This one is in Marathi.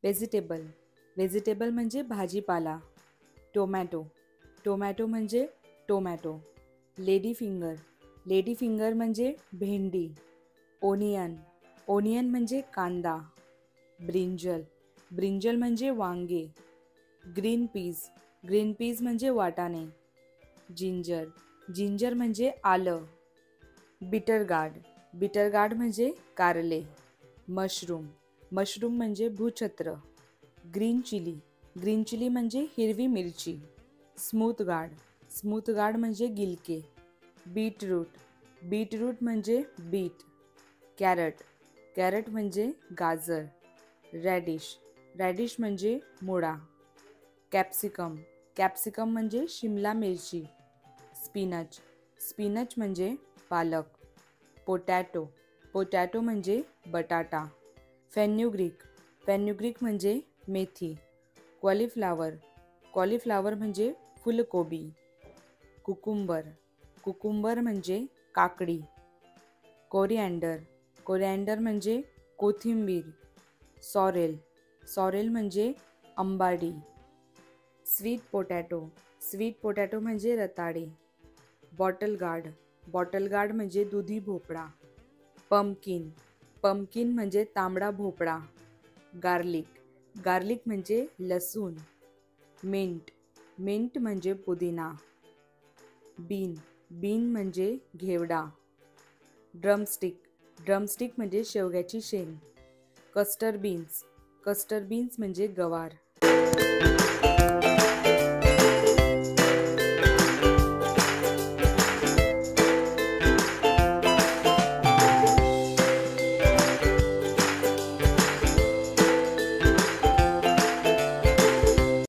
व्हेजिटेबल व्हेजिटेबल म्हणजे भाजीपाला. टोमॅटो टोमॅटो म्हणजे टोमॅटो. लेडी फिंगर म्हणजे भेंडी. ओनियन ओनियन म्हणजे कांदा. ब्रिंजल म्हणजे वांगे. ग्रीन पीज म्हणजे वाटाणे. जिंजर म्हणजे आलं. बिटर गार्ड म्हणजे कारले. मशरूम म्हणजे भूछत्र. ग्रीन चिली म्हणजे हिरवी मिरची. स्मूथ गार्ड म्हणजे गिलके. बीटरूट म्हणजे बीट. कॅरट म्हणजे गाजर. रॅडिश म्हणजे मुळा. कॅप्सिकम म्हणजे शिमला मिरची. स्पिनच म्हणजे पालक. पोटॅटो म्हणजे बटाटा. फेन्युग्रीक म्हणजे मेथी. कॉलीफ्लावर म्हणजे फुलकोबी. कुकुंबर म्हणजे काकडी. कोरिअँडर म्हणजे कोथिंबीर. सॉरेल म्हणजे अंबाडी. स्वीट पोटॅटो म्हणजे रताळे. बॉटल गार्ड म्हणजे दुधी भोपळा. पंपकिन म्हणजे तांबडा भोपळा. गार्लिक म्हणजे लसूण. मिंट म्हणजे पुदिना. बीन म्हणजे घेवडा. ड्रमस्टिक म्हणजे शेवग्याची शेंग. कस्टर्ड बीन्स म्हणजे गवार.